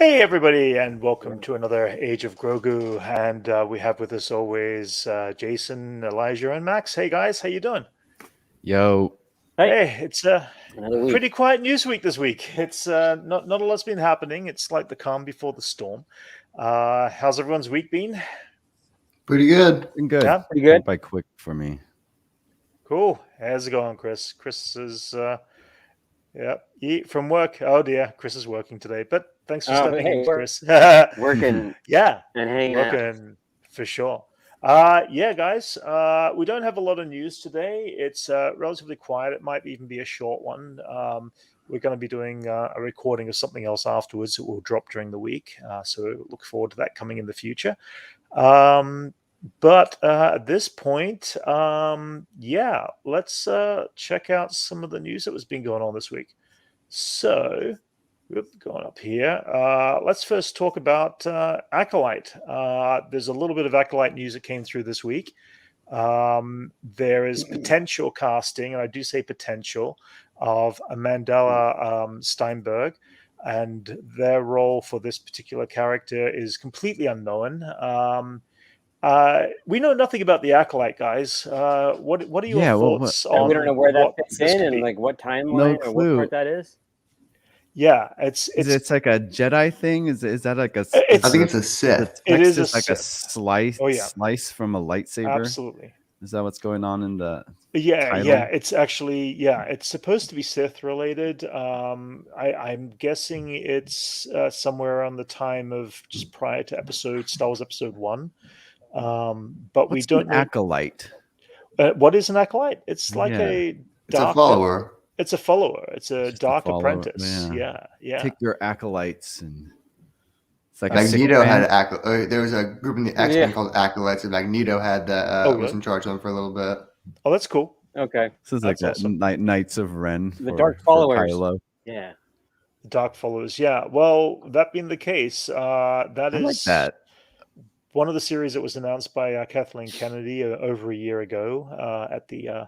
Hey everybody, and welcome to another Age of Grogu. And we have with us always Jason, Elijah, and Max. Hey guys, how you doing? Yo. Hey, it's a Another week. pretty quiet news week this week. It's not a lot's been happening. It's like the calm before the storm. How's everyone's week been? Pretty good. Been good. Yeah, Pretty good. Went by quick for me. cool. How's it going, Chris? Chris is from work. Oh dear, Chris is working today, but thanks for stepping in, Chris. Working Yeah, and hanging out. working for sure. Yeah, guys, we don't have a lot of news today. It's relatively quiet. It might even be a short one. We're going to be doing a recording of something else afterwards that will drop during the week. So look forward to that coming in the future. But at this point, yeah, let's check out some of the news that was been going on this week. So, going up here, let's first talk about Acolyte. There's a little bit of Acolyte news that came through this week. There is potential casting, and I do say potential, of Amandla Steinberg, and their role for this particular character is completely unknown. We know nothing about the Acolyte, guys. What are your thoughts on? We don't know where that what fits this in could and be? like what timeline or what part that is. Yeah, it's like a Jedi thing. Is that like a? I think it's a Sith. It is just a like a Sith. slice from a lightsaber. Absolutely. Is that what's going on in the? Yeah, title? yeah. It's actually it's supposed to be Sith related. I'm guessing it's somewhere around the time of just prior to Star Wars Episode 1. But we don't know. Acolyte. What is an acolyte? It's like It's a follower. It's a follower. It's a Just a dark follower, apprentice. yeah. Yeah. Take your acolytes and. It's like Magneto had acolyte. There was a group in the X-Men called Acolytes, and Magneto had that. really? Was in charge of them for a little bit. Oh, that's cool. Okay. This is like That's that awesome. Knights of Ren. The Dark Followers. Kylo. Yeah. Dark followers. Yeah. Well, that being the case, that I is like that. one of the series that was announced by Kathleen Kennedy over a year ago at the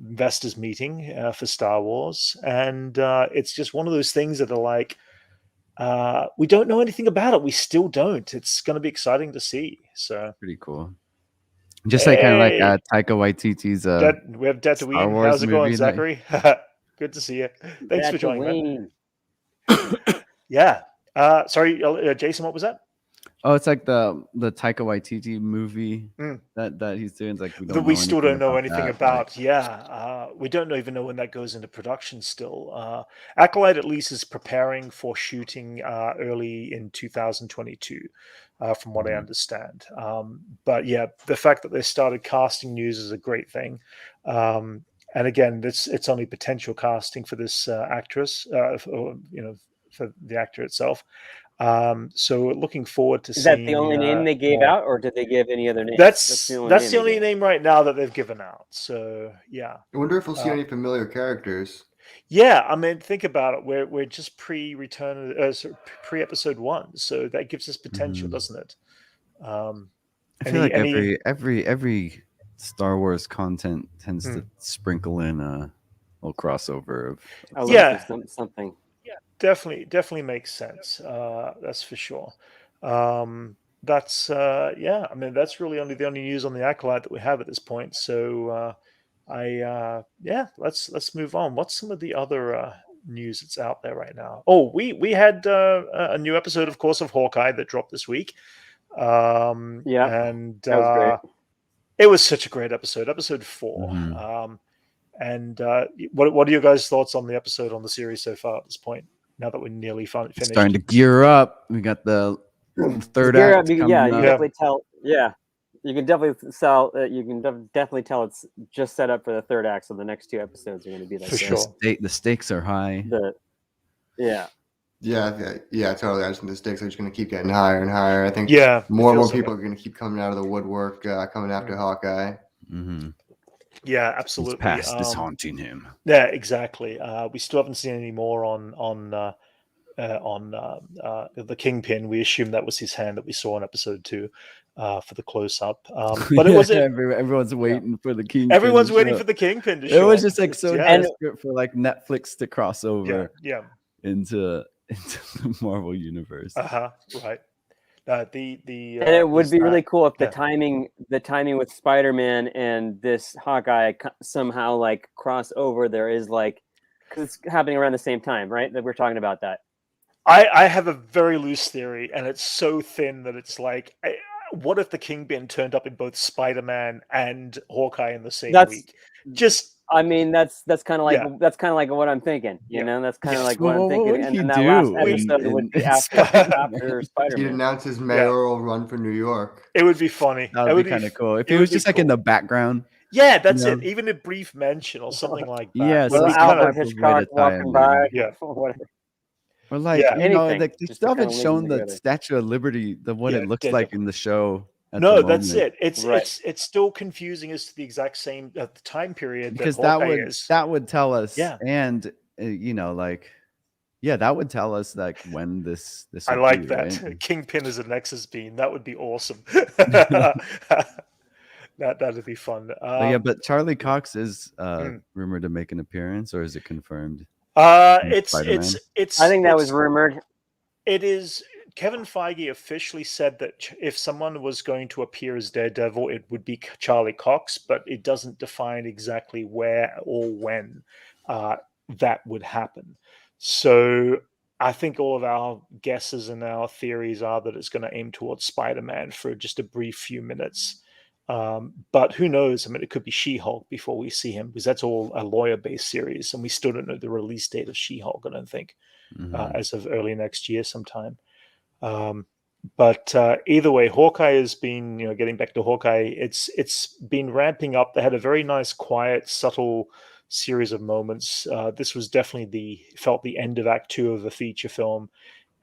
investors meeting for Star Wars, and it's just one of those things that are like we don't know anything about it. We still don't. It's going to be exciting to see. So Pretty cool. Just like kind of like Taika Waititi's. we have Tatooine. Star Wars How's it going, movie Zachary? Good to see you. Thanks for joining. Yeah. Sorry, Jason. What was that? Oh, it's like the Taika Waititi movie that he's doing. It's like we still don't know anything about. Like, yeah, we don't even know when that goes into production. Still, Acolyte at least is preparing for shooting early in 2022, from what I understand. But yeah, the fact that they started casting news is a great thing. And again, it's only potential casting for this actress, for the actor itself. So looking forward to seeing. Is that the only name they gave out, or did they give any other names? That's the only name right now that they've given out. So yeah. I wonder if we'll see any familiar characters. Yeah, I mean, think about it. We're just pre-episode 1, so that gives us potential, doesn't it? I feel like every Star Wars content tends to sprinkle in a little crossover of something. Definitely makes sense. That's for sure. That's I mean, that's really the only news on the Acolyte that we have at this point. So let's move on. What's some of the other news that's out there right now? Oh, we had a new episode, of course, of Hawkeye that dropped this week. And that was great. It was such a great episode 4. And what are your guys' thoughts on the episode, on the series so far at this point? Now that we're nearly finished, starting to gear up. We got the third act. You definitely tell. Yeah, you can definitely tell. You can definitely tell it's just set up for the third act. So the next 2 episodes are going to be like for sure. The stakes are high. Yeah, totally. I just think the stakes are just going to keep getting higher and higher. I think more and more people are going to keep coming out of the woodwork, coming after Hawkeye. Yeah, absolutely. His past is haunting him. Yeah, exactly. We still haven't seen any more on the Kingpin. We assume that was his hand that we saw in episode 2 for the close-up. But it wasn't. Everyone's waiting for the Kingpin. Everyone's waiting for the Kingpin to show. It was just like so desperate for like Netflix to cross over. Yeah. into the Marvel universe. Right. And it would be really cool if the timing with Spider-Man and this Hawkeye somehow like cross over. There is like, because it's happening around the same time, right? That we're talking about that. I have a very loose theory, and it's so thin that it's like, what if the Kingpin turned up in both Spider-Man and Hawkeye in the same week? I mean, that's kind of like what I'm thinking. You know, that's kind of like what I'm thinking. And then that last episode would be after Spider-Man. He'd announce his mayoral run for New York. It would be funny. That would be kind of cool if it was just like in the background. Yeah, that's it. Even a brief mention or something like that. Yeah, so Alfred Hitchcock walking by. Whatever. Or like like they still haven't shown the Statue of Liberty, what it looks like in the show. No, that's it. It's still confusing as to the exact same time period because that would tell us. Yeah, and that would tell us like when this. I like that. Right? Kingpin as a Nexus beam. That would be awesome. That'd be fun. But Charlie Cox is rumored to make an appearance, or is it confirmed? It's. I think that was rumored. It is. Kevin Feige officially said that if someone was going to appear as Daredevil, it would be Charlie Cox, but it doesn't define exactly where or when that would happen. So I think all of our guesses and our theories are that it's going to aim towards Spider-Man for just a brief few minutes. But who knows? I mean, it could be She-Hulk before we see him, because that's all a lawyer-based series, and we still don't know the release date of She-Hulk, I don't think, as of early next year sometime. But either way, Hawkeye has been, getting back to Hawkeye, it's been ramping up. They had a very nice, quiet, subtle series of moments. This was definitely felt the end of Act 2 of a feature film,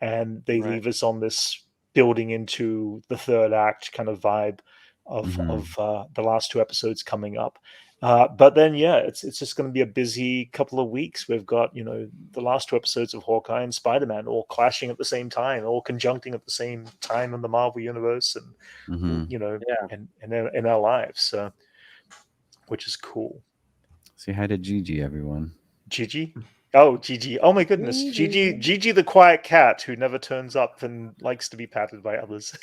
and they leave us on this building into the third act kind of vibe of the last two episodes coming up. But then, it's just going to be a busy couple of weeks. We've got, the last two episodes of Hawkeye and Spider-Man all clashing at the same time, all conjuncting at the same time in the Marvel Universe and, in our lives, which is cool. Say hi to Gigi, everyone. Gigi? Oh, Gigi. Oh, my goodness. Gigi the quiet cat who never turns up and likes to be patted by others.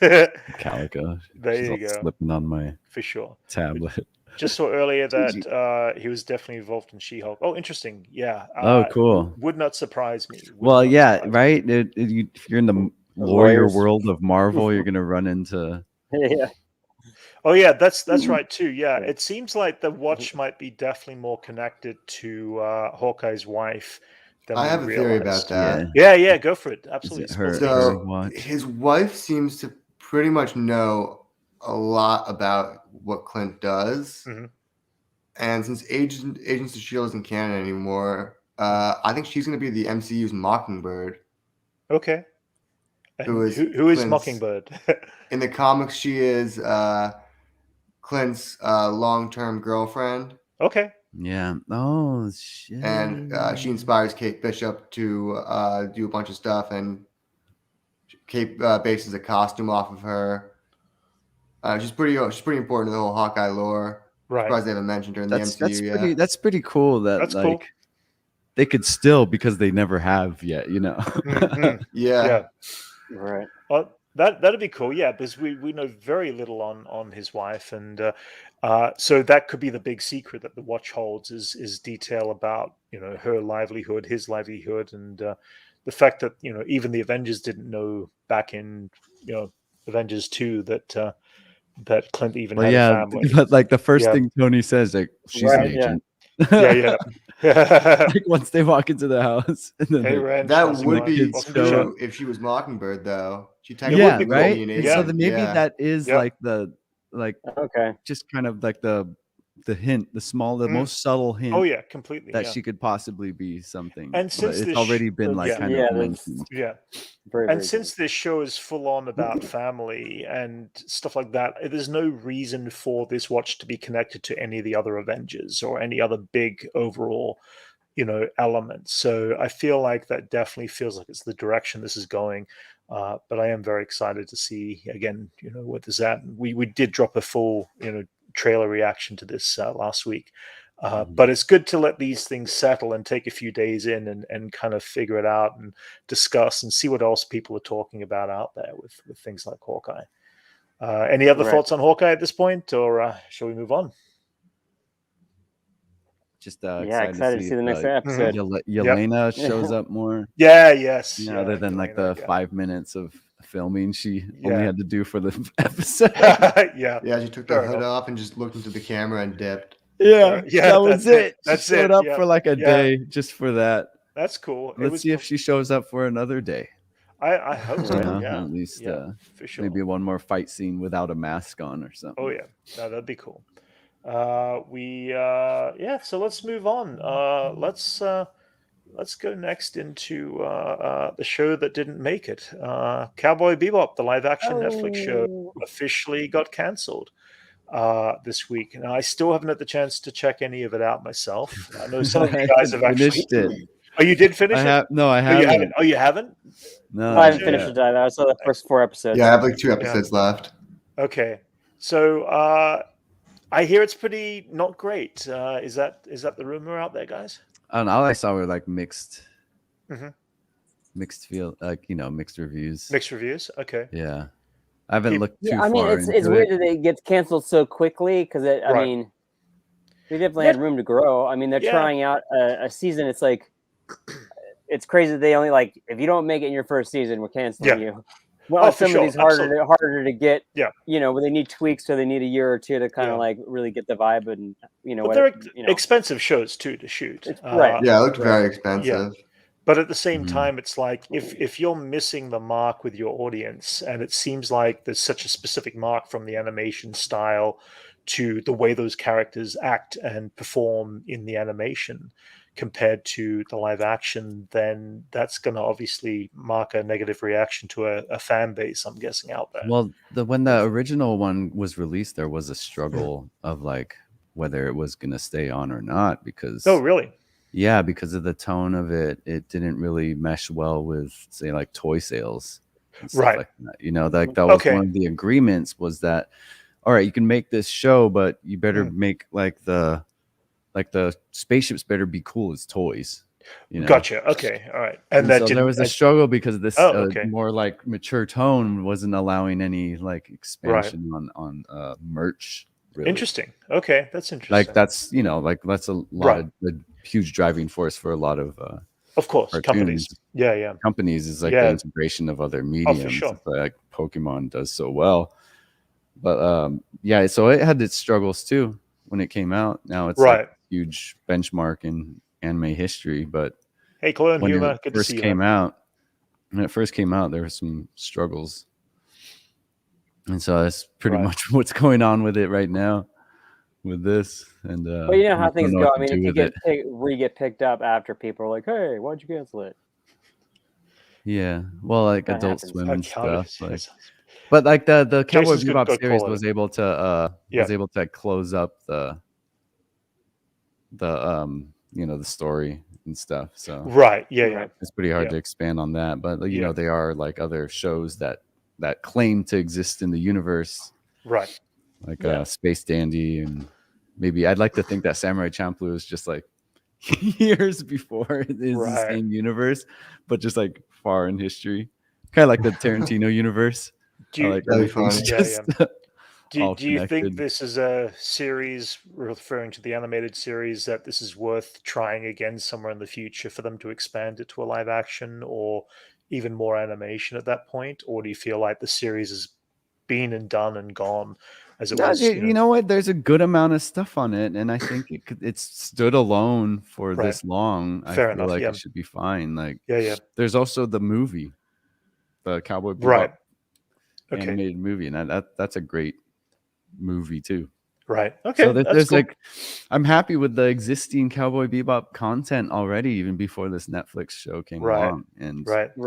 Calico. There you go. Slipping on my for sure tablet. Just saw earlier that he was definitely involved in She-Hulk. Oh, interesting. Yeah. Cool. Would not surprise me. Right? If you're in the lawyer world of Marvel, you're going to run into... Yeah. Oh, yeah, that's right, too. Yeah, it seems like the Watch might be definitely more connected to Hawkeye's wife than I have a theory about that. Yeah, go for it. Absolutely. So his wife seems to pretty much know a lot about what Clint does. And since Agents of S.H.I.E.L.D. isn't canon anymore, I think she's going to be the MCU's Mockingbird. Okay. Who is Mockingbird? In the comics, she is Clint's long-term girlfriend. Okay. Yeah. Oh, shit. And she inspires Kate Bishop to do a bunch of stuff, and Kate bases a costume off of her. She's pretty important to the whole Hawkeye lore. Right. Surprised they haven't mentioned her in the MCU yet. That's pretty cool. That's cool. They could still, because they never have yet, Yeah. Right. Well, that'd be cool. Yeah, because we know very little on his wife, and so that could be the big secret that the Watch holds is detail about her livelihood, his livelihood, and the fact that even the Avengers didn't know back in Avengers 2 that Clint even had a family. But like the first thing Tony says, like, she's an agent. Yeah. Like once they walk into the house, and then that would be true if she was Mockingbird, though. She technically right. An agent. So maybe that is like just kind of like the hint, the most subtle hint. Oh yeah, completely. That she could possibly be something. And since it's already been kind of mentioned. And since this show is full on about family and stuff like that, there's no reason for this Watch to be connected to any of the other Avengers or any other big overall, elements. So I feel like that definitely feels like it's the direction this is going. But I am very excited to see again, what is that? We did drop a full, trailer reaction to this last week. But it's good to let these things settle and take a few days in and kind of figure it out and discuss and see what else people are talking about out there with things like Hawkeye. Any other thoughts on Hawkeye at this point, or shall we move on? Just excited to see the next episode. Yelena shows up more. Yeah, yes. Other than like the 5 minutes of filming she only had to do for the episode. Yeah, she took the hood off and just looked into the camera and dipped. Yeah, that was it. That's she showed up for like a day just for that. That's cool. Let's see if she shows up for another day. I hope so. At least for sure. Maybe one more fight scene without a mask on or something. Oh yeah, no, that'd be cool. So let's move on. Let's go next into the show that didn't make it. Cowboy Bebop, the live-action Netflix show, officially got cancelled this week. Now, I still haven't had the chance to check any of it out myself. I know some of you guys have actually finished it. Oh, you did finish it? No, I haven't. Oh, you haven't? No, I haven't finished it either. I saw the first 4 episodes. Yeah, I have like 2 episodes left. Okay, so I hear it's pretty not great. Is that the rumor out there, guys? All I saw were like mixed feel, like mixed reviews. Mixed reviews. Okay. Yeah, I haven't looked too far. I mean, it's weird that it gets canceled so quickly because I mean, they definitely had room to grow. I mean, they're trying out a season. It's like it's crazy that they only if you don't make it in your first season, we're canceling you. Well, some of these harder to get. Yeah. Where they need tweaks, so they need a year or two to kind of really get the vibe and But they're expensive shows too to shoot. Right. Yeah, it looked very expensive. Yeah. But at the same time, it's like if you're missing the mark with your audience, and it seems like there's such a specific mark from the animation style to the way those characters act and perform in the animation compared to the live action, then that's going to obviously mark a negative reaction to a fan base, I'm guessing, out there. Well, when the original one was released, there was a struggle of whether it was going to stay on or not, because really? Yeah, because of the tone of it, it didn't really mesh well with, say, like toy sales and stuff like that. That was one of the agreements, was that, all right, you can make this show, but you better make the spaceships better be cool as toys. Gotcha. Okay. All right. And so there was a struggle because this more like mature tone wasn't allowing any expansion on merch. Really. Interesting. Okay, that's interesting. That's that's a lot of the huge driving force for a lot of course, cartoons. companies. Yeah. Companies is the integration of other mediums. For sure. Like Pokemon does so well. But so it had its struggles too when it came out. Now it's a huge benchmark in anime history. But hey, Chloe, when it first came out, there were some struggles. And so that's pretty much what's going on with it right now, with this. And well, you know how things go. I mean, if you get picked up after people are like, "Hey, why'd you cancel it?" Yeah, well, like Adult Swim and stuff. But the Cowboy Bebop series was able to close up the story and stuff. So it's pretty hard to expand on that. But there are other shows that claim to exist in the universe, Space Dandy, and maybe I'd like to think that Samurai Champloo is just years before it is the same universe, but just far in history, kind of like the Tarantino universe. Do you think this is a series, referring to the animated series, that this is worth trying again somewhere in the future for them to expand it to a live action or even more animation at that point? Or do you feel like the series has been and done and gone as it was? You know what? There's a good amount of stuff on it, and I think it's stood alone for this long. Fair enough. It should be fine. There's also the movie, the Cowboy Bebop animated movie, and that's a great movie too. Right. Okay. So there's cool. I'm happy with the existing Cowboy Bebop content already, even before this Netflix show came along. And there's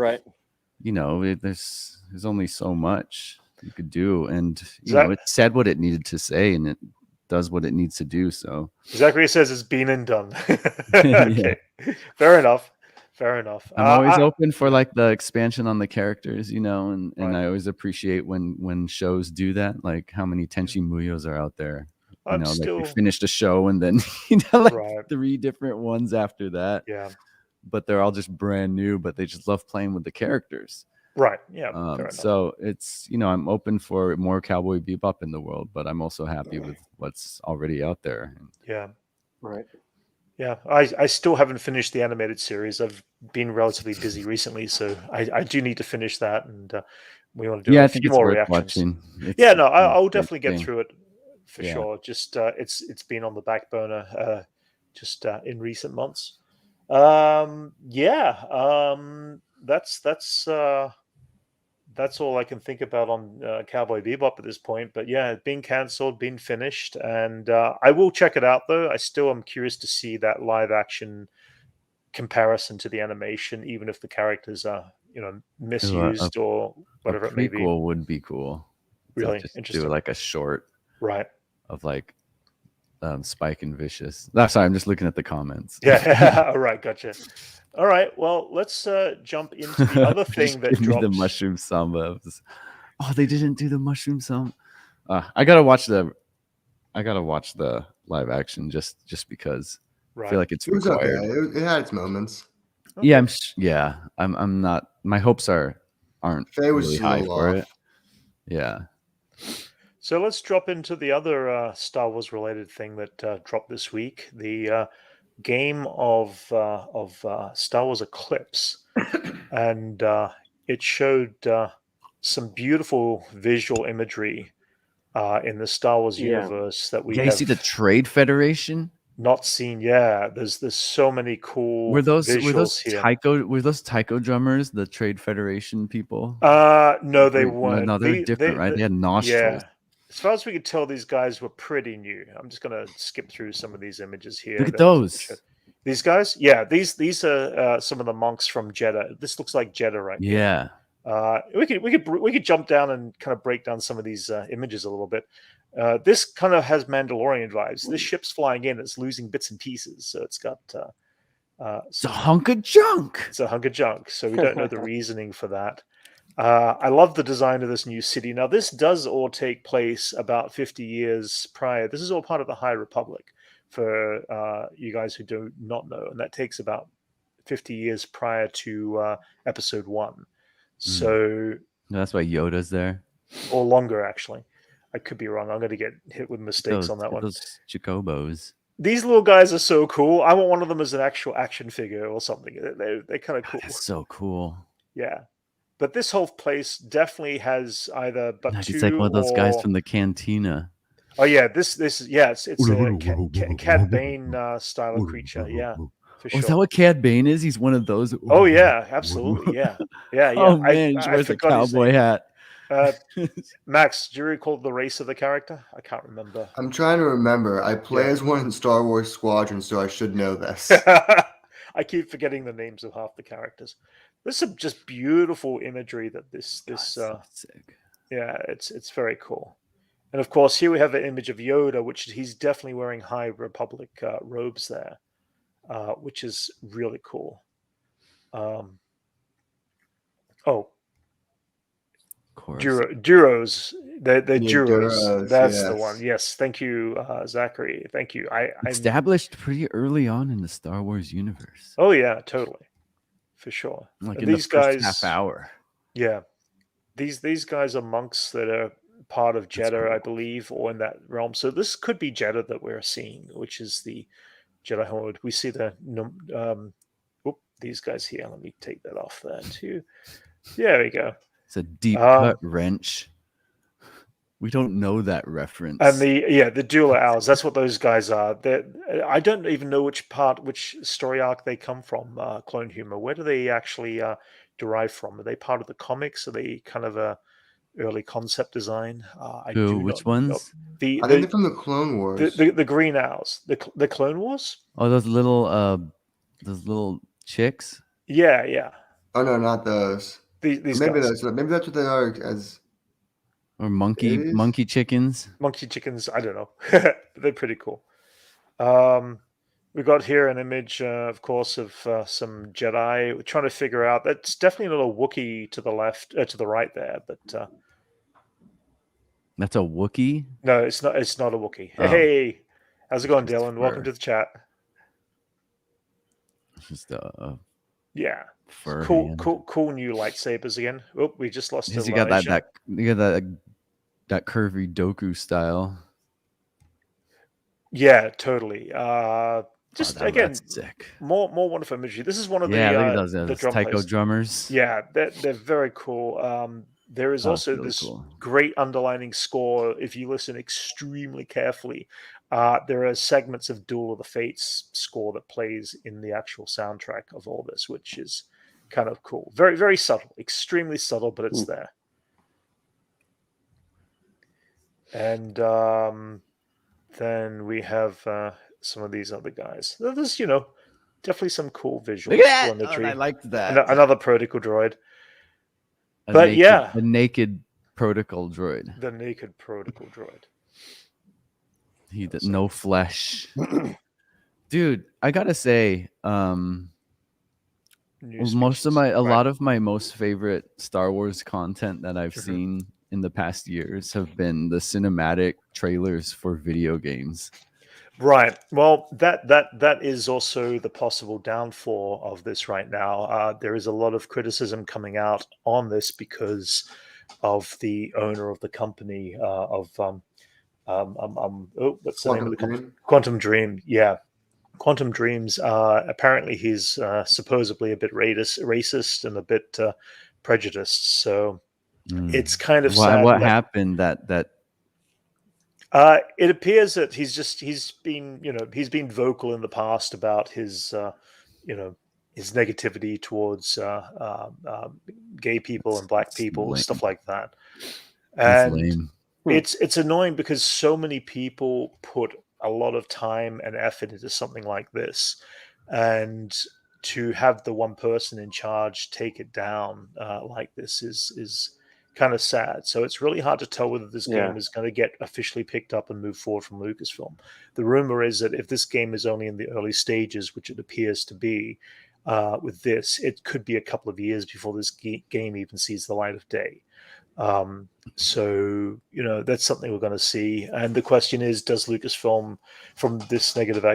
only so much you could do, and it said what it needed to say, and it does what it needs to do. So Zachary says it's been and done. Okay. Fair enough. I'm always open for the expansion on the characters, and I always appreciate when shows do that. Like how many Tenchi Muyos are out there they finished a show and then like 3 different ones after that. Yeah. But they're all just brand new, but they just love playing with the characters. Right. Yeah. So it's, I'm open for more Cowboy Bebop in the world, but I'm also happy with what's already out there. Yeah. Right. Yeah. I still haven't finished the animated series. I've been relatively busy recently, so I do need to finish that, and we want to do a few more reactions. I'll definitely get through it for sure. Just it's been on the back burner just in recent months. That's all I can think about on Cowboy Bebop at this point. But yeah, being cancelled, being finished, and I will check it out though. I still am curious to see that live action comparison to the animation, even if the characters are misused or whatever it may be. Prequel would be cool. Really just interesting. Do like a short, right, of like Spike and Vicious. No, sorry, I'm just looking at the comments. Yeah, all right, gotcha. All right, well, let's jump into the other thing that drops. The Mushroom Samba. Oh, they didn't do the Mushroom Samba. I gotta watch the live action just because I feel like it's required. Okay. It had its moments. Okay. Yeah, I'm not. My hopes aren't really high for it. Yeah. So let's drop into the other Star Wars related thing that dropped this week. The game of Star Wars Eclipse, and it showed some beautiful visual imagery in the Star Wars universe that we have. You see the Trade Federation? Not seen. Yeah, there's so many cool. Were those here. Taiko drummers, the Trade Federation people? No, they weren't. No, they're different, right? They had nostrils. Yeah. As far as we could tell, these guys were pretty new. I'm just going to skip through some of these images here. Look at those. These guys? Yeah, these are some of the monks from Jeddah. This looks like Jeddah right here. We could jump down and kind of break down some of these images a little bit. This kind of has Mandalorian vibes. This ship's flying in. It's losing bits and pieces. So it's got... it's a hunk of junk. It's a hunk of junk. So we don't know the reasoning for that. I love the design of this new city. Now, this does all take place about 50 years prior. This is all part of the High Republic, for you guys who do not know. And that takes about 50 years prior to Episode 1. So that's why Yoda's there. Or longer, actually. I could be wrong. I'm going to get hit with mistakes on that one. Those Chocobos. These little guys are so cool. I want one of them as an actual action figure or something. They're kind of cool. That's so cool. Yeah. But this whole place definitely has either Batuu. It's like one of those guys from the Cantina. Oh yeah, it's a Cad Bane style of creature. Yeah, for sure. Is that what Cad Bane is? He's one of those. Oh yeah, absolutely. Yeah. Oh man, he wears a cowboy hat. Max, do you recall the race of the character? I can't remember. I'm trying to remember. I play as one in Star Wars Squadron, so I should know this. I keep forgetting the names of half the characters. There's some just beautiful imagery that this sick. Yeah, it's very cool. And of course, here we have an image of Yoda, which he's definitely wearing High Republic robes there, which is really cool. Duros. They're Duros. That's the one. Yes. Thank you, Zachary. Thank you. I established pretty early on in the Star Wars universe. Oh yeah, totally. For sure. Like in these guys, half hour. Yeah. These guys are monks that are part of Jeddah, cool. I believe, or in that realm. So this could be Jeddah that we're seeing, which is the Jedi Horde. We see the these guys here. Let me take that off there too. There we go. It's a deep cut wrench. We don't know that reference. And the dual owls. That's what those guys are. I don't even know which story arc they come from. Clone Humor. Where do they actually derive from? Are they part of the comics? Are they kind of a early concept design? Which ones? I think they're from the Clone Wars. The green owls. The Clone Wars. Oh, those little chicks. Yeah. Oh no, not those. These maybe guys. Maybe that's what they are as. Or monkey chickens. Monkey chickens. I don't know. They're pretty cool. We got here an image, of course, of some Jedi. We're trying to figure out. That's definitely not a Wookiee to the left, to the right there, but That's a Wookiee? No, it's not. It's not a Wookiee. Oh. Hey, how's it going, Dylan? Welcome to the chat. Just yeah, cool new lightsabers again. Oh, we just lost Elijah. You got that curvy Doku style. Yeah, totally. Just again, sick. More wonderful imagery. This is one of look at those, the drum taiko players. drummers. Yeah, they're very cool. There is also really this great underlining score. If you listen extremely carefully, there are segments of Duel of the Fates score that plays in the actual soundtrack of all this, which is kind of cool. Very, very subtle, extremely subtle, but it's there. And then we have some of these other guys. There's, definitely some cool visuals. Look at that! I liked that. Another protocol droid. The naked protocol droid. The naked protocol droid. He did no flesh. Dude, I gotta say, a lot of my most favorite Star Wars content that I've seen in the past years have been the cinematic trailers for video games. Right. Well, that is also the possible downfall of this right now. There is a lot of criticism coming out on this because of the owner of the company what's the name of the company? Quantum Dream. Yeah. Quantum Dreams. Apparently, he's supposedly a bit racist and a bit prejudiced. So it's kind of sad. What happened that it appears that he's been vocal in the past about his his negativity towards gay people and black people and stuff like that. And it's annoying because so many people put a lot of time and effort into something like this, and to have the one person in charge take it down like this is kind of sad. So it's really hard to tell whether this game is going to get officially picked up and move forward from Lucasfilm. The rumor is that if this game is only in the early stages, which it appears to be with this, it could be a couple of years before this game even sees the light of day. So, that's something we're going to see. And the question is, does Lucasfilm, from this negative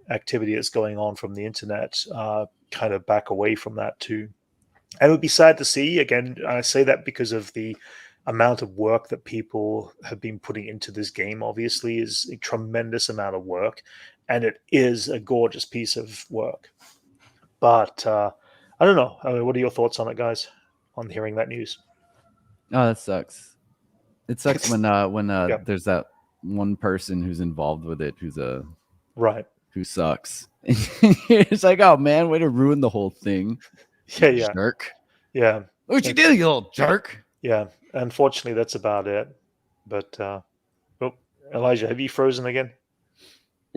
activity that's going on from the internet, kind of back away from that too? And it would be sad to see. Again, I say that because of the amount of work that people have been putting into this game. Obviously, is a tremendous amount of work, and it is a gorgeous piece of work. But I don't know. I mean, what are your thoughts on it, guys? On hearing that news? Oh, that sucks. It sucks when there's that one person who's involved with it who sucks. It's like, oh man, way to ruin the whole thing. Yeah. Jerk. Yeah. What you do, you little jerk? Yeah. Unfortunately, that's about it. But Elijah, have you frozen again?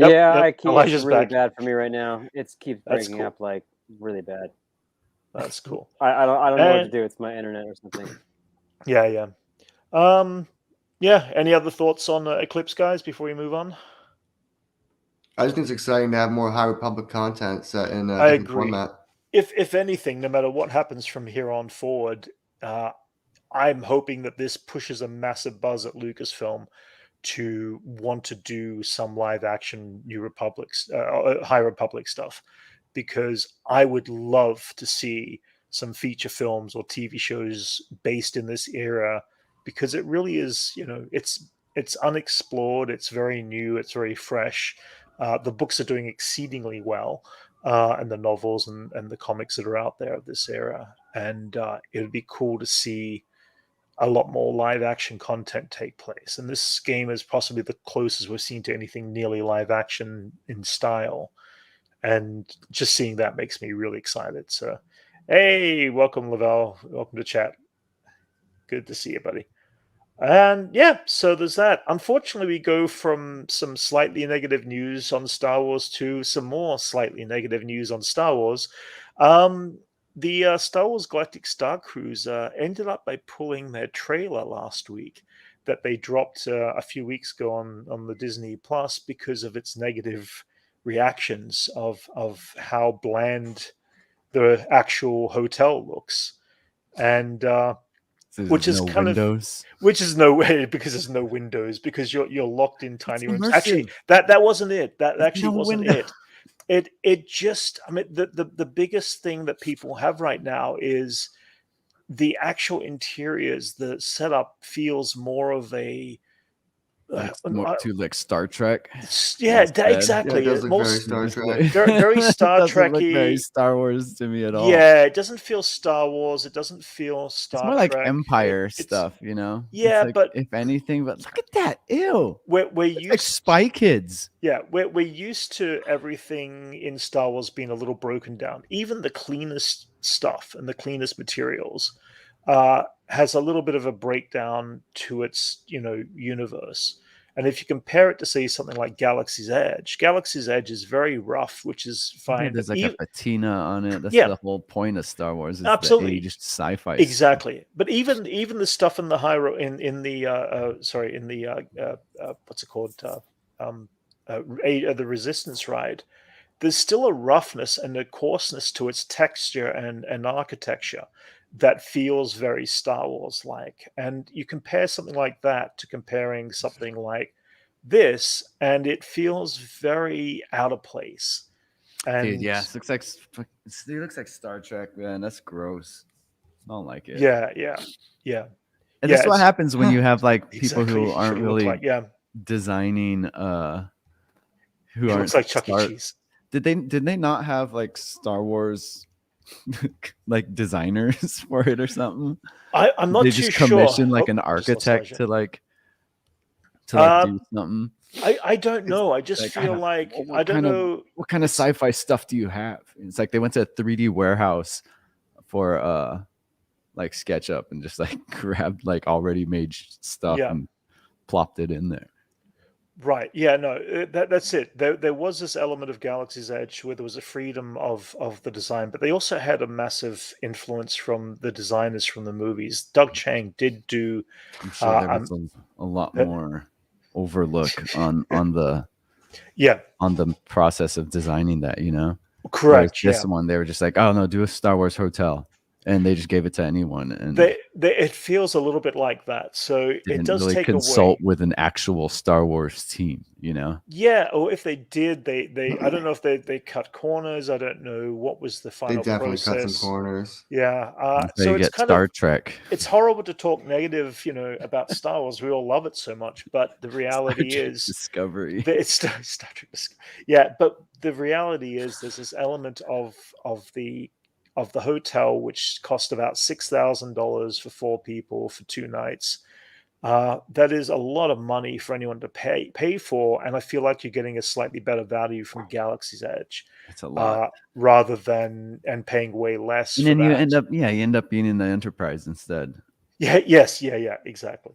I keep Elijah's really bad for me right now. It keeps breaking up like really bad. That's cool. I don't know what to do. It's my internet or something. Yeah. Any other thoughts on Eclipse, guys, before we move on? I just think it's exciting to have more High Republic content set in a different format. If anything, no matter what happens from here on forward, I'm hoping that this pushes a massive buzz at Lucasfilm to want to do some live action High Republic stuff, because I would love to see some feature films or TV shows based in this era, because it really is, it's unexplored, it's very new, it's very fresh. The books are doing exceedingly well. And the novels and the comics that are out there of this era. And it would be cool to see a lot more live action content take place. And this game is possibly the closest we've seen to anything nearly live action in style. And just seeing that makes me really excited. So, hey, welcome, Lavelle. Welcome to chat. Good to see you, buddy. And so there's that. Unfortunately, we go from some slightly negative news on Star Wars to some more slightly negative news on Star Wars. The Star Wars Galactic Star Cruiser ended up by pulling their trailer last week that they dropped a few weeks ago on the Disney Plus because of its negative reactions of how bland the actual hotel looks. And So which is no kind windows. Which is no way because there's no windows because you're locked in tiny rooms. Immersive. Actually, that wasn't it. That actually wasn't window. it. It just, I mean, the biggest thing that people have right now is the actual interiors. The setup feels more of a more to like Star Trek. Yeah, exactly. Yeah, it does look very Star Trek. Very Star Trek-y. Look very Star Wars to me at all. Yeah, it doesn't feel Star Wars. It doesn't feel Star Trek. It's more like Empire stuff, you know? Yeah, it's like, but if anything, but look at that. Ew. We're used like Spy Kids. Yeah, we're used to everything in Star Wars being a little broken down. Even the cleanest stuff and the cleanest materials has a little bit of a breakdown to its, universe. And if you compare it to, say, something like Galaxy's Edge is very rough, which is fine. Yeah, there's like a patina on it. That's Yeah. the whole point of Star Wars. Is Absolutely. The aged sci-fi. Exactly. Stuff. But even the stuff in the what's it called? The Resistance ride. There's still a roughness and a coarseness to its texture and architecture that feels very Star Wars like. And you compare something like that to comparing something like this, and it feels very out of place. And dude, yeah, it looks like Star Trek, man. That's gross. I don't like it. Yeah. And this is what happens when you have like people exactly. who aren't really designing who aren't looks like Chuck E. Cheese. Did they not have like Star Wars like designers for it or something? I'm not too sure. They just commissioned like an architect to do something. I don't know. I just feel like I don't know what kind of sci-fi stuff do you have. It's like they went to a 3D warehouse for like SketchUp and just like grabbed like already made stuff and plopped it in there. Right. Yeah, no, that's it. There was this element of Galaxy's Edge where there was a freedom of the design, but they also had a massive influence from the designers from the movies. Doug Chiang did do. I'm sure there was a lot more overlook on the process of designing that, you know. Correct. Whereas this one, they were just like, oh no, do a Star Wars hotel. And they just gave it to anyone, and it feels a little bit like that. So it does really take consult away with an actual Star Wars team, you know. Yeah, or if they did, they I don't know if they cut corners. I don't know what was the final. They definitely process. cut some corners. Yeah, so it's kind Star Trek. It's horrible to talk negative, about Star Wars. We all love it so much, but the reality is Discovery. It's Star Trek Discovery. Yeah, but the reality is there's this element of the hotel, which cost about $6,000 for 4 people for 2 nights. That is a lot of money for anyone to pay for, and I feel like you're getting a slightly better value from Galaxy's Edge. It's a lot rather than paying way less. And then you end up being in the Enterprise instead. Yeah. Yes. Yeah. Exactly.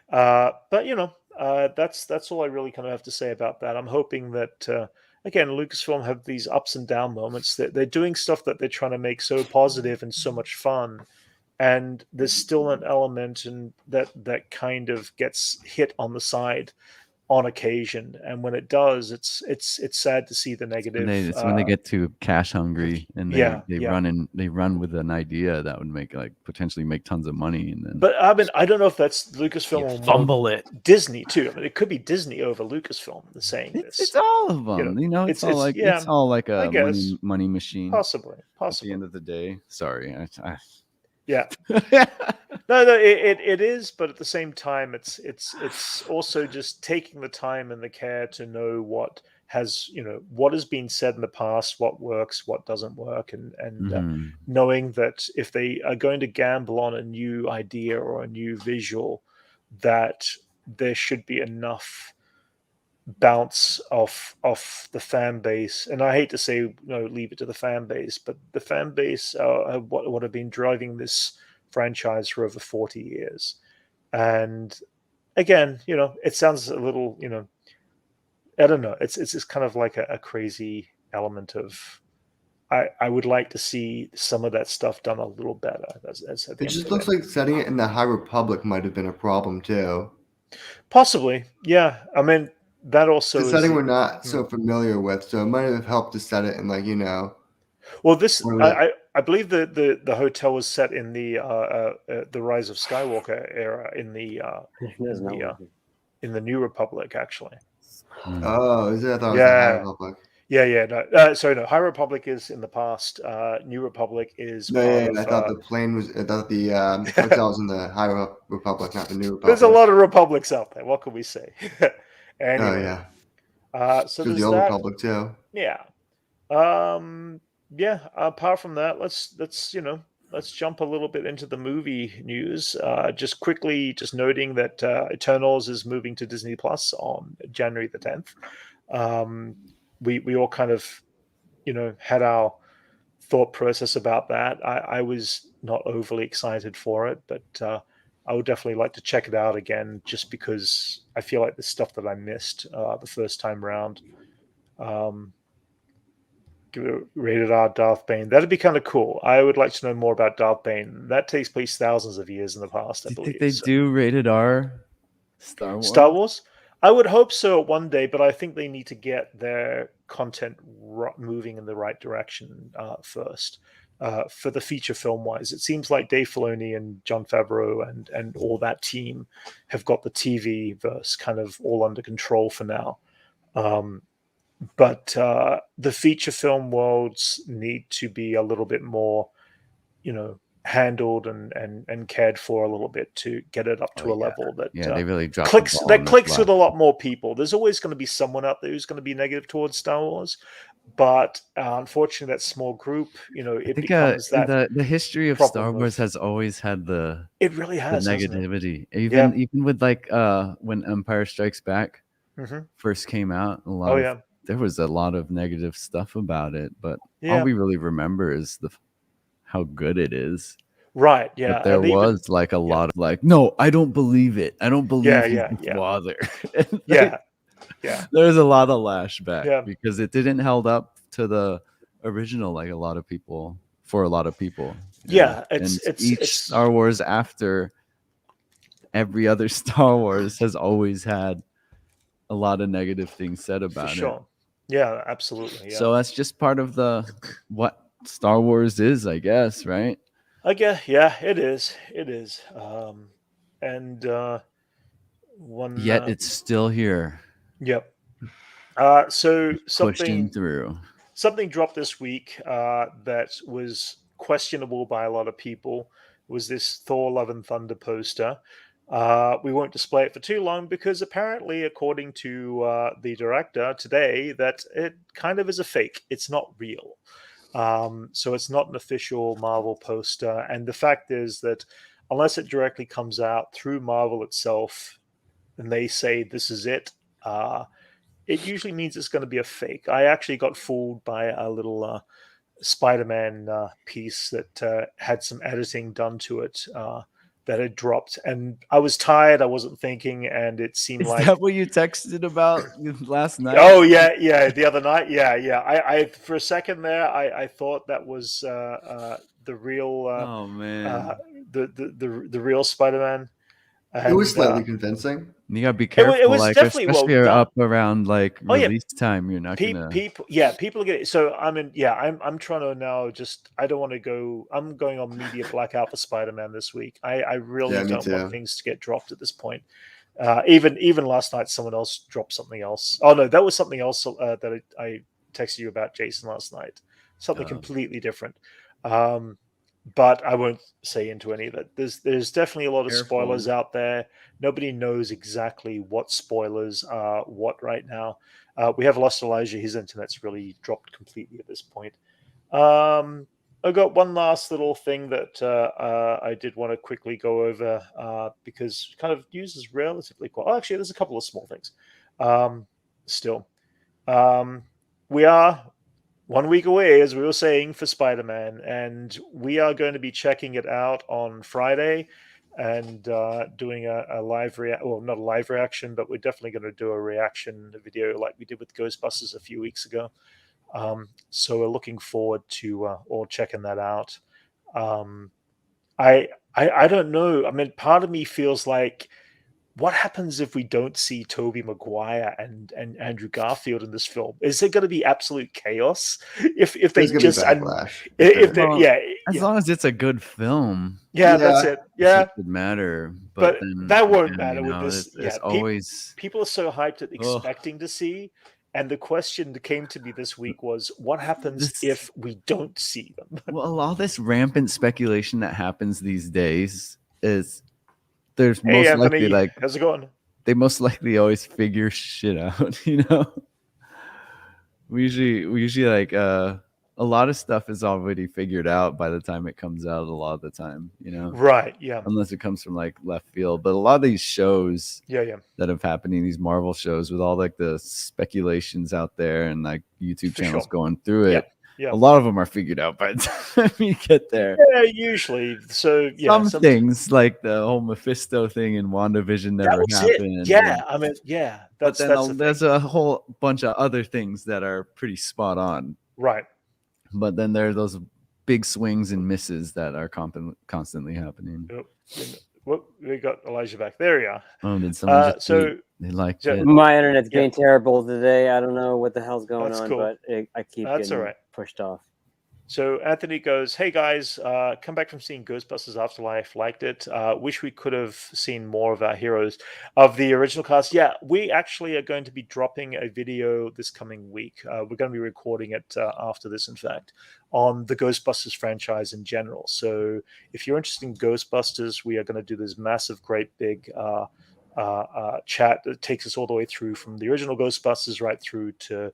But that's all I really kind of have to say about that. I'm hoping that. Again, Lucasfilm have these ups and down moments. They're doing stuff that they're trying to make so positive and so much fun, and there's still an element and that kind of gets hit on the side on occasion. And when it does, it's sad to see the negative. It's when they get too cash hungry and they run with an idea that would make potentially make tons of money. And then, but I mean, I don't know if that's Lucasfilm or fumble it. Disney too. I mean, it could be Disney over Lucasfilm. Saying this, it's all of them. It's all like a money machine. Possibly. At the end of the day, sorry. Yeah. No, it is, but at the same time, it's also just taking the time and the care to know what has been said in the past, what works, what doesn't work, and knowing that if they are going to gamble on a new idea or a new visual, that there should be enough bounce off the fan base. And I hate to say leave it to the fan base, but the fan base what have been driving this franchise for over 40 years. And again, it sounds a little, I don't know, it's kind of like a crazy element of I would like to see some of that stuff done a little better. It just looks like setting it in the High Republic might have been a problem too. Possibly, yeah. I mean, that also is setting we're not so familiar with, so it might have helped to set it in Well, this I believe the hotel was set in the Rise of Skywalker era in the New Republic, actually. Oh, is it? I thought it was the High Republic. Yeah. No, sorry, no. High Republic is in the past. New Republic is. I thought the plane was. I thought the hotel was in the High Republic, not the New Republic. There's a lot of republics out there. What can we say? Anyway. Oh yeah. So there's the Old Republic too. Yeah. Yeah. Apart from that, let's jump a little bit into the movie news. Just quickly, just noting that Eternals is moving to Disney Plus on January the 10th. We all kind of, had our thought process about that. I was not overly excited for it, but I would definitely like to check it out again, just because I feel like the stuff that I missed the first time around. Rated R Darth Bane. That'd be kind of cool. I would like to know more about Darth Bane. That takes place thousands of years in the past, I believe. Think they do rated R Star Wars? Star Wars? I would hope so one day, but I think they need to get their content moving in the right direction first. For the feature film wise, it seems like Dave Filoni and Jon Favreau and all that team have got the TV verse kind of all under control for now. But the feature film worlds need to be a little bit more, handled and cared for a little bit to get it up to a level that they really clicks with a lot more people. There's always going to be someone out there who's going to be negative towards Star Wars, but unfortunately, that small group, it becomes that. The history of Star Wars has always had it really has the negativity. Even with when Empire Strikes Back first came out, there was a lot of negative stuff about it, but all we really remember is how good it is. Right, yeah. But there was a lot of no, I don't believe it. I don't believe father. Yeah. There's a lot of lashback because it didn't held up to the original for a lot of people. Yeah, it's Star Wars after every other Star Wars has always had a lot of negative things said about it. Yeah, absolutely. Yeah. So that's just part of what Star Wars is, I guess, right? I guess, yeah, it is. It is. Yet it's still here. Yep. So pushing through. Something dropped this week that was questionable by a lot of people. Was this Thor: Love and Thunder poster? We won't display it for too long because apparently, according to the director today, that it kind of is a fake. It's not real. So it's not an official Marvel poster. And the fact is that unless it directly comes out through Marvel itself and they say this is it, it usually means it's going to be a fake. I actually got fooled by a little Spider-Man piece that had some editing done to it that had dropped, and I was tired. I wasn't thinking, and it seemed like. Is that what you texted about last night? Oh yeah, the other night, yeah. I for a second there, I thought that was the real. Oh man, the real Spider-Man. It was slightly convincing. You gotta be careful. It was definitely especially you're up around release time. You're not gonna. People get it. So I'm trying to now. I don't want to go. I'm going on media blackout for Spider-Man this week. I really don't want things to get dropped at this point. Even last night, someone else dropped something else. Oh no, that was something else that I texted you about, Jason, last night. Something completely different. But I won't say into any of it. There's definitely a lot of spoilers out there. Nobody knows exactly what spoilers are what right now. We have lost Elijah. His internet's really dropped completely at this point. I got one last little thing that I did want to quickly go over because kind of news is relatively quiet. Oh, actually, there's a couple of small things. Still, we are 1 week away, as we were saying, for Spider-Man, and we are going to be checking it out on Friday and doing a live not a live reaction, but we're definitely going to do a reaction video like we did with Ghostbusters a few weeks ago. So we're looking forward to all checking that out. I don't know. I mean, part of me feels like what happens if we don't see Tobey Maguire and Andrew Garfield in this film? Is there going to be absolute chaos if they just backlash? As long as it's a good film. Yeah, that's it. Yeah, it would matter. But then, that won't matter with this. There's always people are so hyped at expecting to see. And the question that came to me this week was, what happens if we don't see them? Well, all this rampant speculation that happens these days is there's most likely like, how's it going? They most likely always figure shit out, We usually like a lot of stuff is already figured out by the time it comes out a lot of the time, Right, yeah. Unless it comes from like left field. But a lot of these shows that have happened, these Marvel shows with all like the speculations out there and like YouTube channels going through it. Yeah. A lot of them are figured out by the time you get there. Yeah, usually. So some things like the whole Mephisto thing in WandaVision never happened. Yeah, I mean, yeah. But then there's a whole bunch of other things that are pretty spot on. Right. But then there are those big swings and misses that are constantly happening. Well, we got Elijah back. There you are. Oh, did someone they liked it? My internet's being terrible today. I don't know what the hell's going on, cool. but I keep getting pushed off. So Anthony goes, hey guys, come back from seeing Ghostbusters Afterlife, liked it. Wish we could have seen more of our heroes of the original cast. Yeah, we actually are going to be dropping a video this coming week. We're going to be recording it after this, in fact, on the Ghostbusters franchise in general. So if you're interested in Ghostbusters, we are going to do this massive, great big chat that takes us all the way through from the original Ghostbusters right through to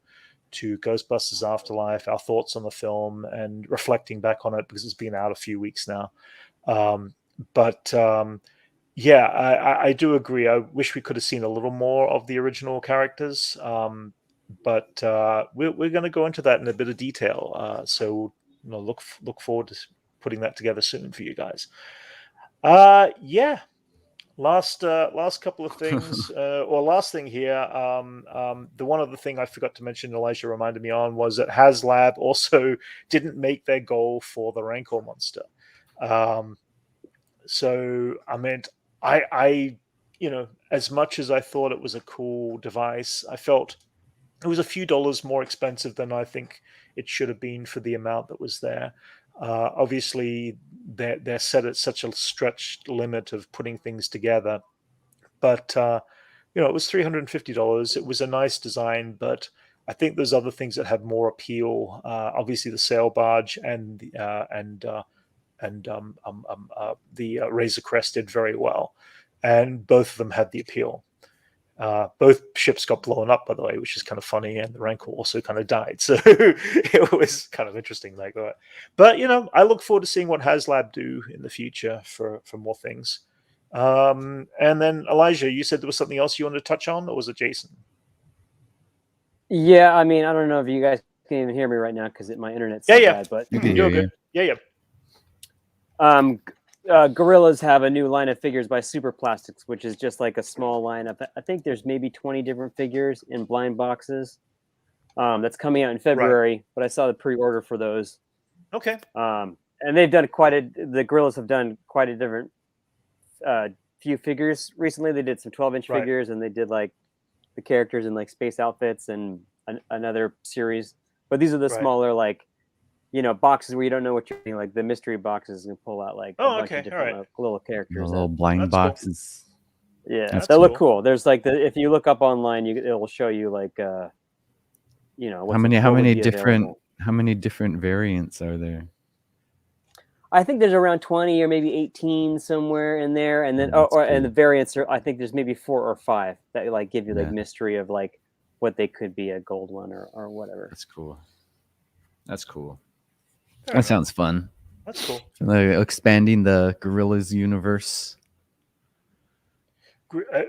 Ghostbusters Afterlife, our thoughts on the film and reflecting back on it because it's been out a few weeks now. I do agree. I wish we could have seen a little more of the original characters, but we're going to go into that in a bit of detail. So look forward to putting that together soon for you guys. Last couple of things, or last thing here. The one other thing I forgot to mention, Elijah reminded me on, was that HasLab also didn't make their goal for the Rancor monster. So I meant, I as much as I thought it was a cool device, I felt it was a few dollars more expensive than I think it should have been for the amount that was there. Obviously, they're set at such a stretched limit of putting things together, but it was $350. It was a nice design, but I think there's other things that have more appeal. Obviously, the sail barge and the Razor Crest did very well, and both of them had the appeal. Both ships got blown up, by the way, which is kind of funny, and the Rancor also kind of died. So it was kind of interesting like that. But, I look forward to seeing what HasLab do in the future for more things. And then, Elijah, you said there was something else you wanted to touch on, or was it Jason? Yeah, I mean, I don't know if you guys can even hear me right now because my internet's so bad. But you're good. Yeah. Gorillas have a new line of figures by Super Plastics, which is just like a small line of, I think there's maybe 20 different figures in blind boxes. That's coming out in February, but I saw the pre-order for those. Okay. And they've done the Gorillas have done quite a different few figures recently. They did some 12-inch figures, and they did like the characters in like space outfits and another series. But these are the smaller, like, boxes where you don't know what you're getting, like the mystery boxes, and pull out like a bunch of different little characters. Little blind boxes. Cool. Yeah, they look cool. There's like if you look up online, it will show you like how many different variants are there? I think there's around 20 or maybe 18 somewhere in there, and then and the variants are, I think there's maybe 4 or 5 that like give you like mystery of like what they could be, a gold one or whatever. That's cool. That sounds fun. That's cool. Like expanding the Gorillas universe.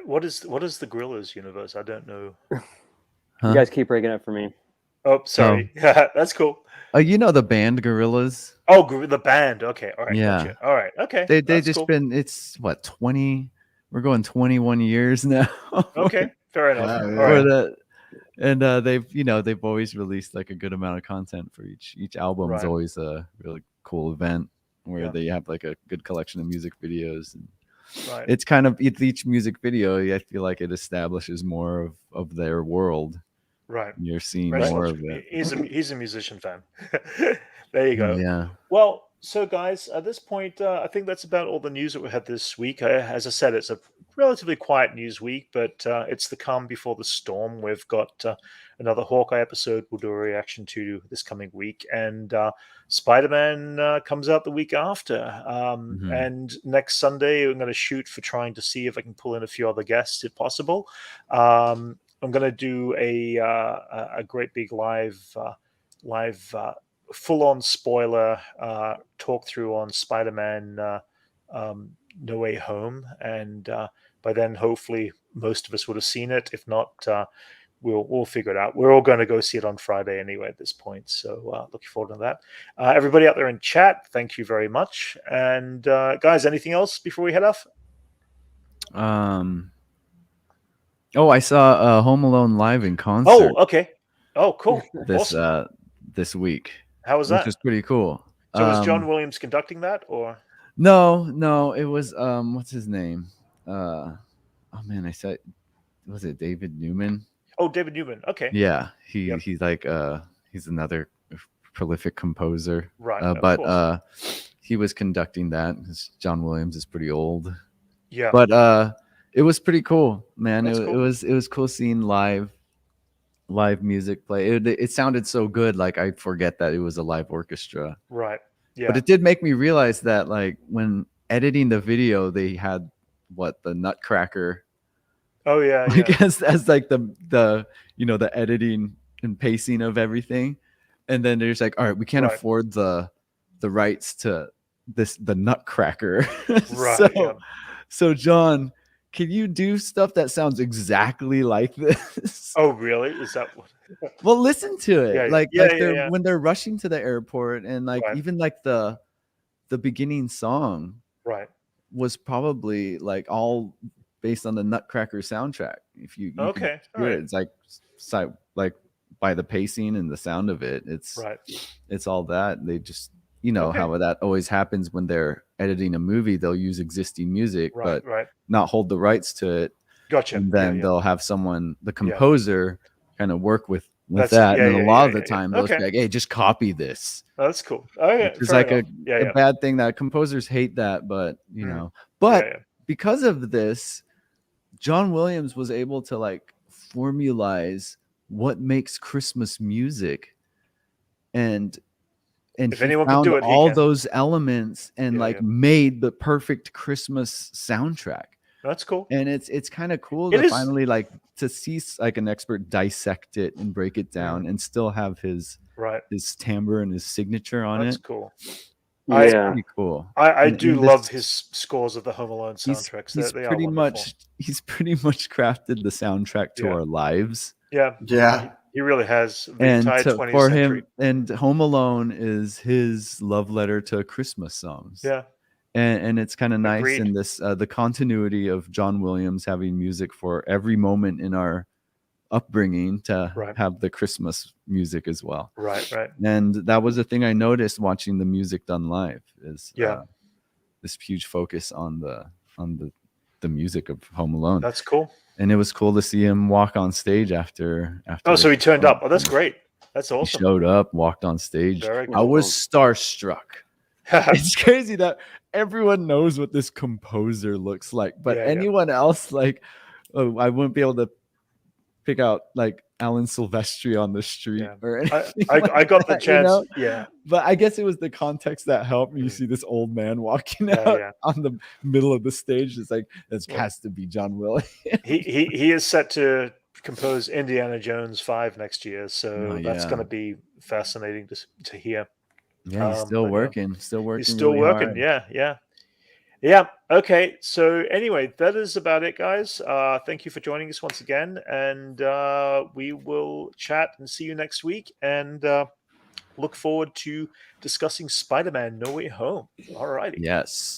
What is the Gorillas universe? I don't know. You guys keep breaking up for me. Oh, sorry. Yeah, that's cool. The band Gorillas. Oh, the band. Okay. All right. Yeah. Gotcha. All right. Okay. They just cool. It's what, 20? We're going 21 years now. Okay. Fair enough. All right. And they've always released like a good amount of content for each album. Is always a really cool event where they have like a good collection of music videos. And it's kind of each music video. I feel like it establishes more of their world. Right. You're seeing more of it. He's a musician fan. There you go. Yeah. Well, so guys, at this point, I think that's about all the news that we had this week. As I said, it's a relatively quiet news week, but it's the calm before the storm. We've got another Hawkeye episode we'll do a reaction to this coming week, and Spider-Man comes out the week after. And next Sunday, I'm going to shoot for trying to see if I can pull in a few other guests, if possible. I'm going to do a great big live full-on spoiler talk through on Spider-Man No Way Home, and by then hopefully most of us would have seen it. If not, we'll figure it out. We're all going to go see it on Friday anyway at this point, so looking forward to that. Everybody out there in chat, thank you very much. And guys, anything else before we head off? Oh, I saw Home Alone live in concert. Oh, okay. Oh, cool. This week. How was that? Which was pretty cool. So was John Williams conducting that, or? No, it was what's his name? Oh man, I said, was it David Newman? Oh, David Newman. Okay. Yeah, he's like he's another prolific composer. Right. But he was conducting that because John Williams is pretty old. Yeah. But it was pretty cool, man. It was cool seeing live music play. It sounded so good, like I forget that it was a live orchestra. Right. Yeah. But it did make me realize that, like, when editing the video, they had the Nutcracker. Oh yeah. Like, as like the the editing and pacing of everything, and then they're just like, all right, we can't afford the rights to the Nutcracker. Right. So John, can you do stuff that sounds exactly like this? Oh, really? Is that what? Well, listen to it. Yeah. When they're rushing to the airport, and even like the beginning song, right, was probably like all based on the Nutcracker soundtrack. If you okay, hear it, it's like by the pacing and the sound of it, it's all that. They just how that always happens when they're editing a movie. They'll use existing music, but not hold the rights to it. Gotcha. And then they'll have someone, the composer, kind of work with that. And a lot of the time, they'll be like, "Hey, just copy this." Oh, that's cool. Oh yeah, it's like a bad thing that composers hate that, but because of this, John Williams was able to like formalize what makes Christmas music, and if he anyone found can do it, all those elements and made the perfect Christmas soundtrack. That's cool. And it's kind of cool to finally like to see like an expert dissect it and break it down and still have his timbre and his signature on it. That's cool. It's pretty cool. I do love his scores of the Home Alone soundtracks. He's pretty much crafted the soundtrack to our lives. Yeah. He really has. And for him, and Home Alone is his love letter to Christmas songs. Yeah. And it's kind of nice in this the continuity of John Williams having music for every moment in our upbringing to have the Christmas music as well. Right. And that was the thing I noticed watching the music done live is this huge focus on the music of Home Alone. That's cool. And it was cool to see him walk on stage after. Oh, so he turned up. Oh, that's great. That's awesome. He showed up, walked on stage. Very cool. I was starstruck. It's crazy that everyone knows what this composer looks like, but anyone else, like, I wouldn't be able to pick out like Alan Silvestri on the street or anything. I got the chance. But I guess it was the context that helped me. You see this old man walking out on the middle of the stage. It's like, this has to be John Williams. he is set to compose Indiana Jones 5 next year, so that's going to be fascinating to hear. Yeah, he's still working. He's still working. Hard. Yeah. Okay. So anyway, that is about it, guys. Thank you for joining us once again, and we will chat and see you next week. And look forward to discussing Spider-Man: No Way Home. All righty. Yes.